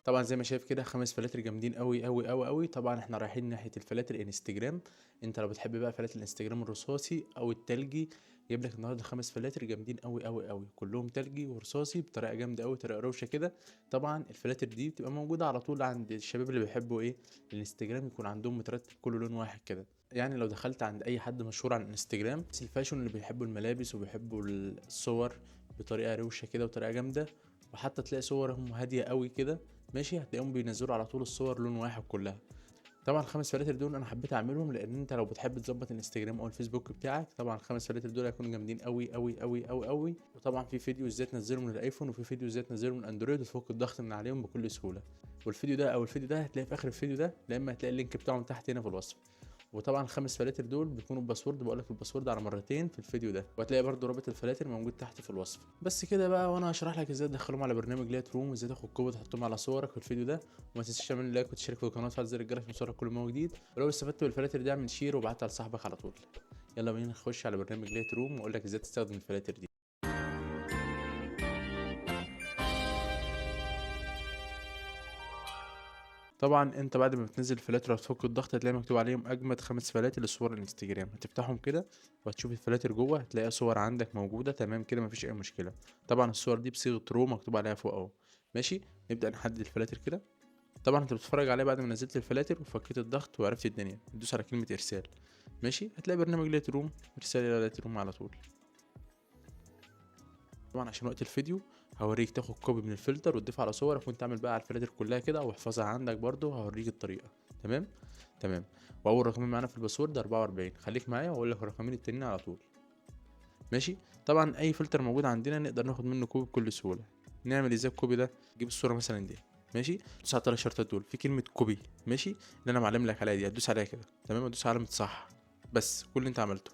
طبعا زي ما شايف كده 5 فلاتر جامدين قوي قوي قوي قوي. طبعا احنا رايحين ناحيه الفلاتر انستجرام. انت لو بتحب بقى فلاتر الانستجرام الرصاصي او التلجي، جايب لك النهارده 5 فلاتر جامدين قوي قوي قوي، كلهم تلجي ورصاصي بطريقه جامده قوي، طريقه روشه كده. طبعا الفلاتر دي بتبقى موجوده على طول عند الشباب اللي بيحبوا ايه، الانستجرام يكون عندهم مترتب كله لون واحد كده. يعني لو دخلت عند اي حد مشهور على الانستجرام، بس الفاشون اللي بيحبوا الملابس وبيحبوا الصور بطريقه روشه كده وطريقه جامده، وحتى تلاقي صورهم هاديه قوي كده، ماشي، هتلاقيهم بينزلوا على طول الصور لون واحد كلها. طبعا ال5 فلاتر دول انا حبيت اعملهم لان انت لو بتحب تظبط الانستجرام او الفيسبوك بتاعك، طبعا ال5 فلاتر دول هيكونوا جامدين قوي قوي قوي قوي قوي. وطبعا في فيديو ازاي تنزله من الايفون، وفي فيديو ازاي تنزله من اندرويد وتفك الضغط من عليهم بكل سهوله. والفيديو ده او الفيديو ده هتلاقيه في اخر الفيديو ده، لا اما هتلاقي اللينك بتاعهم تحت هنا في الوصف. وطبعا ال5 فلاتر دول بيكونوا بباسورد، بقول لك الباسورد على مرتين في الفيديو ده، وهتلاقي برضو رابط الفلاتر موجود تحت في الوصف. بس كده بقى، وانا هشرح لك ازاي تدخلهم على برنامج لايت روم، وازاي تاخد كوبي تحطهم على صورك في الفيديو ده. وما تنساش تعمل لايك وتشترك في القناه وتفعل زر الجرس يوصلك كل ما هو جديد. ولو استفدت بالفلاتر دي اعمل شير وابعتها لصاحبك على طول. يلا بينا نخش على برنامج لايت روم واقول لك ازاي تستخدم الفلاتر دي. طبعا انت بعد ما بتنزل الفلاتر وتفك الضغط، هتلاقي مكتوب عليهم اجمد 5 فلاتر لصور الانستجرام. هتفتحهم كده وهتشوف الفلاتر جوه، هتلاقي صور عندك موجوده تمام كده، مفيش اي مشكله. طبعا الصور دي بصيغه رو مكتوب عليها فوق اهو. ماشي، نبدا نحدد الفلاتر كده. طبعا انت بتتفرج عليه بعد ما نزلت الفلاتر وفكيت الضغط وعرفت الدنيا، تدوس على كلمه ارسال. ماشي، هتلاقي برنامج لايت روم، ارسال الى لايت روم على طول. طبعا عشان وقت الفيديو هوريك تاخد كوبي من الفلتر وتضيفه على صورك، وانت تعمل بقى على الفلاتر كلها كده واحفظها عندك برضو، هوريك الطريقه. تمام تمام. واول رقمين معانا في الباسورد 44، خليك معايا واقول لك الرقمين التانيين على طول. ماشي. طبعا اي فلتر موجود عندنا نقدر ناخد منه كوبي بكل سهوله. نعمل ازاي الكوبي ده؟ نجيب الصوره مثلا دي، ماشي، تدوس على الثلاث شرطات دول في كلمه كوبي، ماشي، اللي انا معلم لك عليها دي، هتدوس عليها كده، تمام، وتدوس على علامه صح. بس كل اللي انت عملته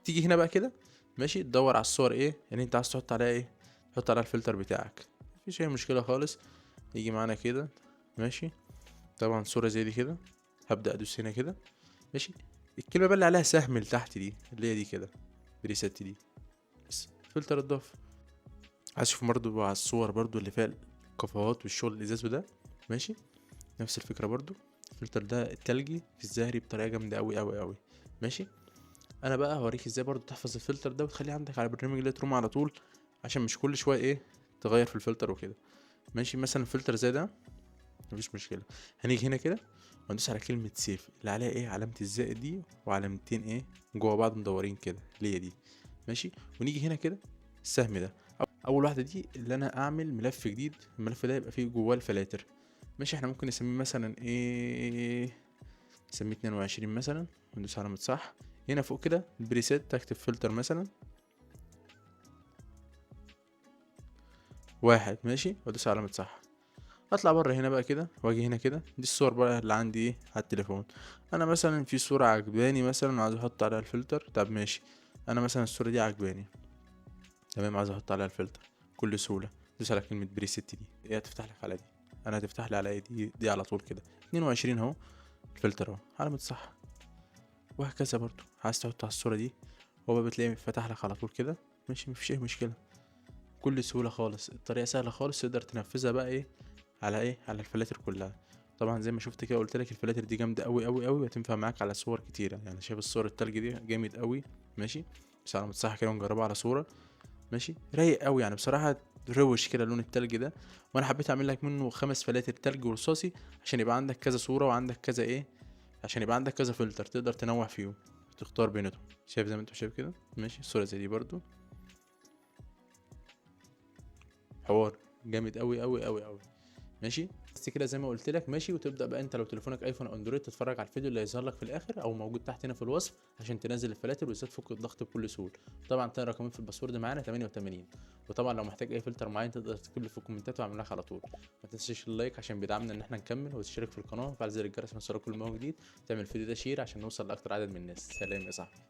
تيجي هنا بقى كده، ماشي، تدور على الصور ايه اللي انت عايز تحط عليها ايه، تحط عليها الفلتر بتاعك. مفيش اي مشكله خالص. يجي معانا كده، ماشي. طبعا صوره زي دي كده، هبدا ادوس هنا كده، ماشي. الكلمه بقى اللي عليها سهم لتحت دي، اللي هي دي كده، بريست دي، بس فلتر الضاف. عايز اشوف برضو على الصور برضو اللي فيها الكفوات والشغل الازاز ده، ماشي، نفس الفكره برضو. الفلتر ده التلجي في الزهري بطريقه جامده قوي قوي قوي، ماشي. انا بقى هوريك ازاي برضو تحفظ الفلتر ده وتخليه عندك على برنامج لايت روم على طول، عشان مش كل شويه ايه تغير في الفلتر وكده. ماشي، مثلا فلتر زي ده مفيش مشكله. هنيجي هنا كده وندوس على كلمه سيف اللي عليها ايه علامه الزائد دي، وعلامتين ايه جوه بعض مدورين كده اللي هي دي، ماشي. ونيجي هنا كده السهم ده، اول واحده دي اللي انا اعمل ملف جديد، الملف ده يبقى فيه جواه الفلاتر. ماشي، احنا ممكن نسميه مثلا ايه، نسميه 22 مثلا، وندوس علامه صح. هنا فوق كده البريسيت تكتب فلتر مثلا واحد، ماشي، وادوس علامه صح. اطلع بره هنا بقى كده واجي هنا كده، دي الصور بقى اللي عندي ايه على التليفون. انا مثلا في صوره عجباني مثلا وعايز احط عليها الفلتر، طب ماشي، انا مثلا الصوره دي عجباني، تمام، عايز احط عليها الفلتر بكل سهوله. دوس على كلمه بريسيت دي، هي هتفتح لك على دي، انا هتفتح لي على ايه دي على طول كده. 22 اهو، الفلتر اهو علامه صح. وهكذا برضو عايز تحط على الصوره دي، هو بتلاقيه فتح لك على طول كده، ماشي، مفيش اي مشكله. بكل سهوله خالص، الطريقه سهله خالص، تقدر تنفذها بقى ايه على ايه على الفلاتر كلها. طبعا زي ما شفت كده قلت لك الفلاتر دي جامده قوي قوي قوي، وهتنفع معاك على صور كتيره. يعني شايف الصور التلج دي جامد قوي، ماشي، بس على صح كده ونجربها على صوره، ماشي، رايق قوي يعني بصراحه، روش كده لون التلج ده. وانا حبيت اعمل لك منه 5 فلاتر تلج ورصاصي، عشان يبقى عندك كذا صوره وعندك كذا ايه، عشان يبقى عندك كذا فلتر تقدر تنوع فيهم، تختار بينهم. شايف زي ما انت شايف كده، ماشي، الصوره زي دي برضو حوار جامد قوي قوي قوي قوي، ماشي. بس كده زي ما قلت لك، ماشي. وتبدا بقى انت لو تليفونك ايفون او اندرويد تتفرج على الفيديو اللي هيظهر لك في الاخر او موجود تحت هنا في الوصف، عشان تنزل الفلاتر وازاي تفك الضغط بكل سهوله. طبعا تاني رقمين في الباسورد معانا 88. وطبعا لو محتاج اي فلتر معين تقدر تكتب لي في الكومنتات واعمل لك على طول. ما تنساش اللايك عشان بيدعمنا ان احنا نكمل، وتشترك في القناه وتفعل زر الجرس عشان يوصلك كل ما هو جديد، وتعمل الفيديو ده شير عشان نوصل لاكتر عدد من الناس. سلام يا صاحبي.